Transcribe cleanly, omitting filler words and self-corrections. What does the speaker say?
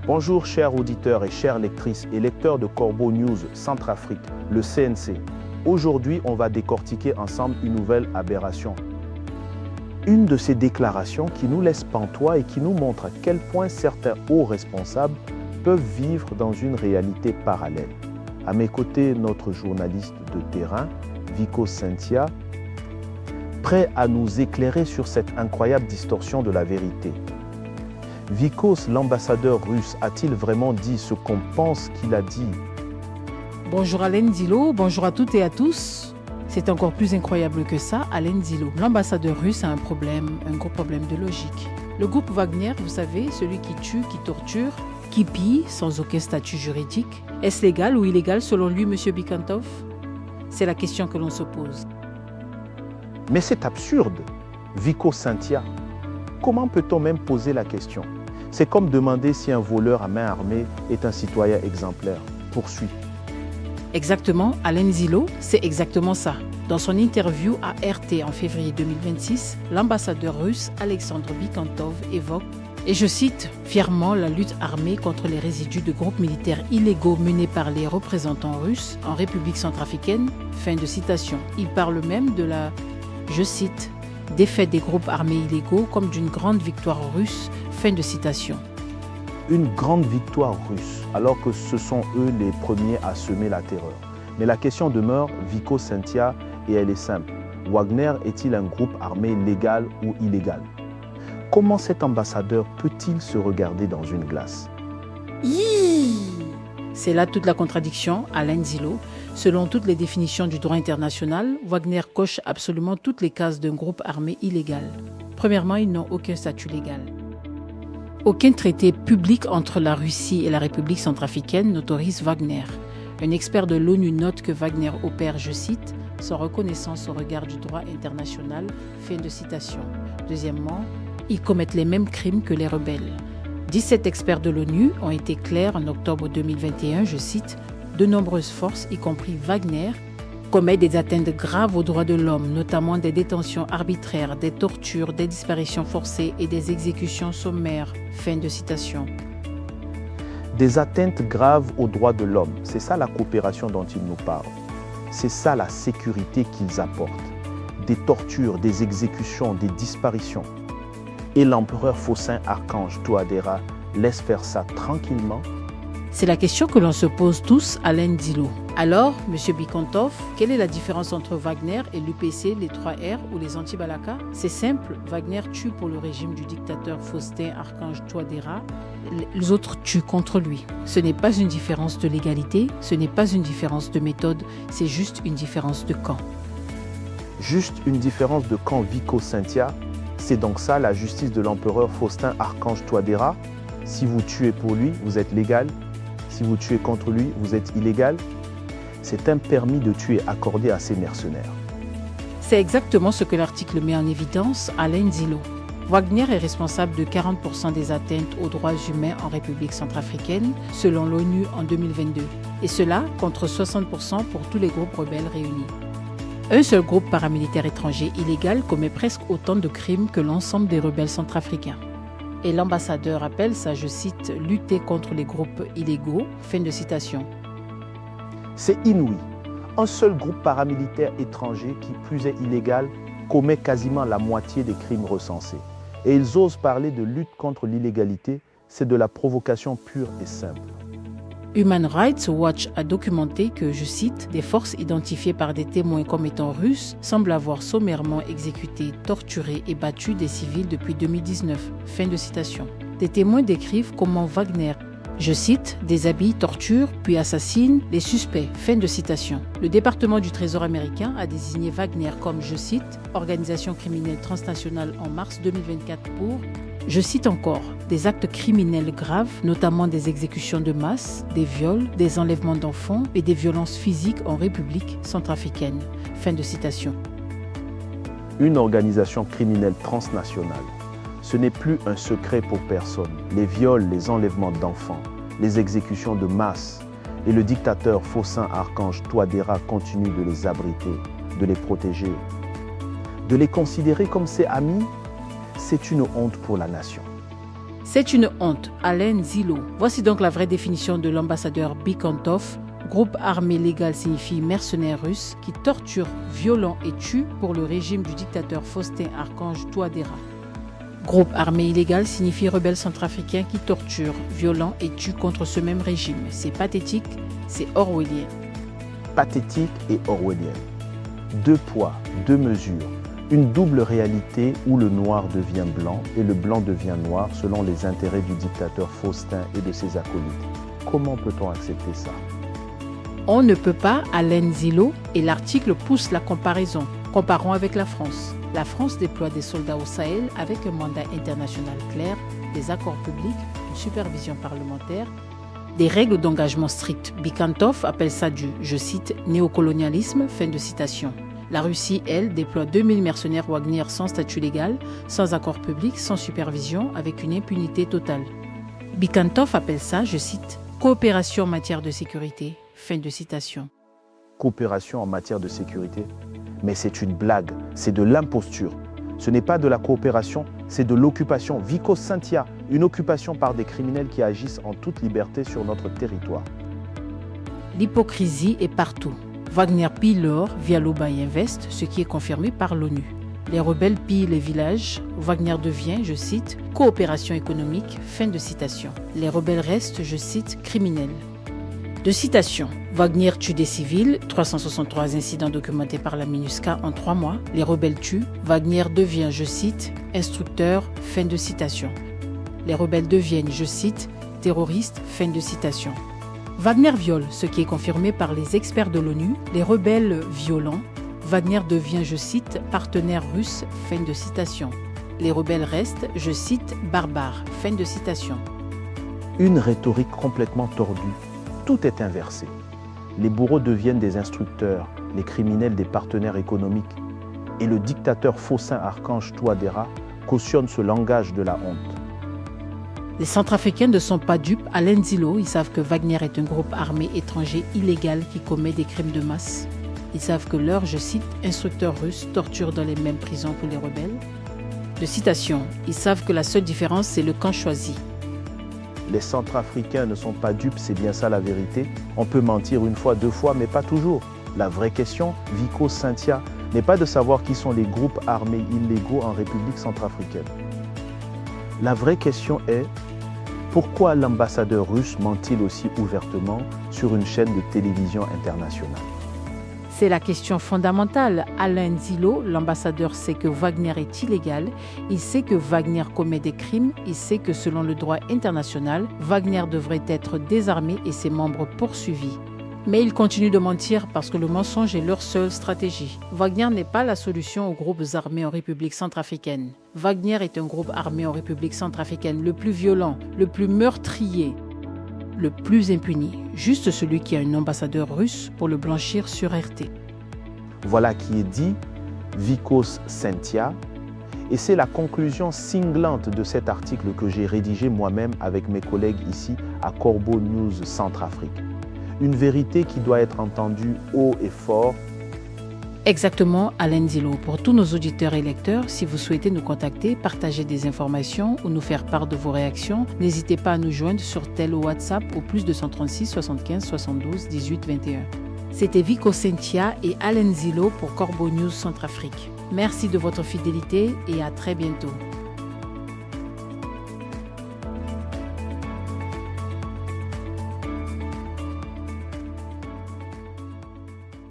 Bonjour chers auditeurs et chères lectrices et lecteurs de Corbeau News Centrafrique, le CNC. Aujourd'hui, on va décortiquer ensemble une nouvelle aberration. Une de ces déclarations qui nous laisse pantois et qui nous montre à quel point certains hauts responsables peuvent vivre dans une réalité parallèle. À mes côtés, notre journaliste de terrain, Vico Cynthia, prêt à nous éclairer sur cette incroyable distorsion de la vérité. Vikos, l'ambassadeur russe, a-t-il vraiment dit ce qu'on pense qu'il a dit? Bonjour Alain Zilo, bonjour à toutes et à tous. C'est encore plus incroyable que ça, Alain Zilo. L'ambassadeur russe a un gros problème de logique. Le groupe Wagner, vous savez, celui qui tue, qui torture, qui pille sans aucun statut juridique. Est-ce légal ou illégal selon lui, M. Bikantov? C'est la question que l'on se pose. Mais c'est absurde, Vico Cynthia. Comment peut-on même poser la question? C'est comme demander si un voleur à main armée est un citoyen exemplaire. Poursuit. Exactement, Alain Zilo, c'est exactement ça. Dans son interview à RT en février 2026, l'ambassadeur russe Alexandre Bikantov évoque, et je cite, fièrement la lutte armée contre les résidus de groupes militaires illégaux menés par les représentants russes en République centrafricaine. Fin de citation. Il parle même de la, je cite, défaite des groupes armés illégaux comme d'une grande victoire russe. Fin de citation. Une grande victoire russe, alors que ce sont eux les premiers à semer la terreur. Mais la question demeure, Vico Cynthia, et elle est simple. Wagner est-il un groupe armé légal ou illégal? Comment cet ambassadeur peut-il se regarder dans une glace? C'est là toute la contradiction, Alain Zilo. Selon toutes les définitions du droit international, Wagner coche absolument toutes les cases d'un groupe armé illégal. Premièrement, ils n'ont aucun statut légal. Aucun traité public entre la Russie et la République centrafricaine n'autorise Wagner. Un expert de l'ONU note que Wagner opère, je cite, sans reconnaissance au regard du droit international. Fin de citation. Deuxièmement, ils commettent les mêmes crimes que les rebelles. 17 experts de l'ONU ont été clairs en octobre 2021, je cite, « De nombreuses forces, y compris Wagner, commettent des atteintes graves aux droits de l'homme, notamment des détentions arbitraires, des tortures, des disparitions forcées et des exécutions sommaires. » Fin de citation. Des atteintes graves aux droits de l'homme, c'est ça la coopération dont ils nous parlent. C'est ça la sécurité qu'ils apportent. Des tortures, des exécutions, des disparitions. Et l'empereur Faustin Archange Touadéra laisse faire ça tranquillement? C'est la question que l'on se pose tous, Alain Zilo. Alors, M. Bikantov, quelle est la différence entre Wagner et l'UPC, les 3R ou les anti-Balaka? C'est simple, Wagner tue pour le régime du dictateur Faustin Archange Touadéra, les autres tuent contre lui. Ce n'est pas une différence de légalité, ce n'est pas une différence de méthode, c'est juste une différence de camp. Juste une différence de camp, Vico Cynthia? C'est donc ça la justice de l'empereur Faustin Archange Touadéra? Si vous tuez pour lui, vous êtes légal. Si vous tuez contre lui, vous êtes illégal. C'est un permis de tuer accordé à ces mercenaires. C'est exactement ce que l'article met en évidence, Alain Zilo. Wagner est responsable de 40% des atteintes aux droits humains en République centrafricaine, selon l'ONU en 2022. Et cela contre 60% pour tous les groupes rebelles réunis. Un seul groupe paramilitaire étranger illégal commet presque autant de crimes que l'ensemble des rebelles centrafricains. Et l'ambassadeur appelle ça, je cite, « lutter contre les groupes illégaux ». Fin de citation. C'est inouï. Un seul groupe paramilitaire étranger, qui plus est illégal, commet quasiment la moitié des crimes recensés. Et ils osent parler de lutte contre l'illégalité, c'est de la provocation pure et simple. Human Rights Watch a documenté que, je cite, des forces identifiées par des témoins comme étant russes semblent avoir sommairement exécuté, torturé et battu des civils depuis 2019. Fin de citation. Des témoins décrivent comment Wagner, je cite, déshabille, torture, puis assassine les suspects. Fin de citation. Le département du Trésor américain a désigné Wagner comme, je cite, organisation criminelle transnationale en mars 2024 pour, je cite encore, des actes criminels graves, notamment des exécutions de masse, des viols, des enlèvements d'enfants et des violences physiques en République centrafricaine. Fin de citation. Une organisation criminelle transnationale. Ce n'est plus un secret pour personne. Les viols, les enlèvements d'enfants, les exécutions de masse et le dictateur Faustin Archange Touadéra continue de les abriter, de les protéger, de les considérer comme ses amis. C'est une honte pour la nation. C'est une honte, Alain Zilo. Voici donc la vraie définition de l'ambassadeur Bikantov. Groupe armé légal signifie mercenaires russes qui torturent, violent et tuent pour le régime du dictateur Faustin-Archange Touadéra. Groupe armé illégal signifie rebelle centrafricain qui torture, violent et tue contre ce même régime. C'est pathétique, c'est orwellien. Pathétique et orwellien. Deux poids, deux mesures. Une double réalité où le noir devient blanc et le blanc devient noir selon les intérêts du dictateur Faustin et de ses acolytes. Comment peut-on accepter ça? On ne peut pas, Alain Zilo, et l'article pousse la comparaison. Comparons avec la France. La France déploie des soldats au Sahel avec un mandat international clair, des accords publics, une supervision parlementaire, des règles d'engagement strictes. Bikantov appelle ça du, je cite, néocolonialisme, fin de citation. La Russie, elle, déploie 2000 mercenaires Wagner sans statut légal, sans accord public, sans supervision, avec une impunité totale. Bikantov appelle ça, je cite, coopération en matière de sécurité, fin de citation. Coopération en matière de sécurité? Mais c'est une blague, c'est de l'imposture. Ce n'est pas de la coopération, c'est de l'occupation. Vico Cynthia, une occupation par des criminels qui agissent en toute liberté sur notre territoire. L'hypocrisie est partout. Wagner pille l'or via l'Obaï Invest, ce qui est confirmé par l'ONU. Les rebelles pillent les villages. Wagner devient, je cite, coopération économique, fin de citation. Les rebelles restent, je cite, criminels. De citation, Wagner tue des civils, 363 incidents documentés par la MINUSCA en 3 mois. Les rebelles tuent. Wagner devient, je cite, instructeur, fin de citation. Les rebelles deviennent, je cite, terroristes, fin de citation. Wagner viole, ce qui est confirmé par les experts de l'ONU. Les rebelles violents. Wagner devient, je cite, partenaire russe, fin de citation. Les rebelles restent, je cite, barbares, fin de citation. Une rhétorique complètement tordue. Tout est inversé. Les bourreaux deviennent des instructeurs, les criminels des partenaires économiques. Et le dictateur Faustin-Archange Touadéra cautionne ce langage de la honte. Les Centrafricains ne sont pas dupes. Alain Zilo, ils savent que Wagner est un groupe armé étranger illégal qui commet des crimes de masse. Ils savent que leurs, je cite, instructeurs russes torturent dans les mêmes prisons que les rebelles. De citation, ils savent que la seule différence, c'est le camp choisi. Les Centrafricains ne sont pas dupes, c'est bien ça la vérité. On peut mentir une fois, 2 fois, mais pas toujours. La vraie question, Vico Cynthia, n'est pas de savoir qui sont les groupes armés illégaux en République centrafricaine. La vraie question est, pourquoi l'ambassadeur russe ment-il aussi ouvertement sur une chaîne de télévision internationale? C'est la question fondamentale. Alain Zilo, l'ambassadeur, sait que Wagner est illégal, il sait que Wagner commet des crimes, il sait que selon le droit international, Wagner devrait être désarmé et ses membres poursuivis. Mais ils continuent de mentir parce que le mensonge est leur seule stratégie. Wagner n'est pas la solution aux groupes armés en République centrafricaine. Wagner est un groupe armé en République centrafricaine le plus violent, le plus meurtrier, le plus impuni. Juste celui qui a un ambassadeur russe pour le blanchir sur RT. Voilà qui est dit, Vicos Cynthia. Et c'est la conclusion cinglante de cet article que j'ai rédigé moi-même avec mes collègues ici à Corbeau News Centrafrique. Une vérité qui doit être entendue haut et fort. Exactement, Alain Zilo. Pour tous nos auditeurs et lecteurs, si vous souhaitez nous contacter, partager des informations ou nous faire part de vos réactions, n'hésitez pas à nous joindre sur tel WhatsApp au plus 236 75 72 18 21. C'était Vico Cynthia et Alain Zilo pour Corbeau News Centrafrique. Merci de votre fidélité et à très bientôt.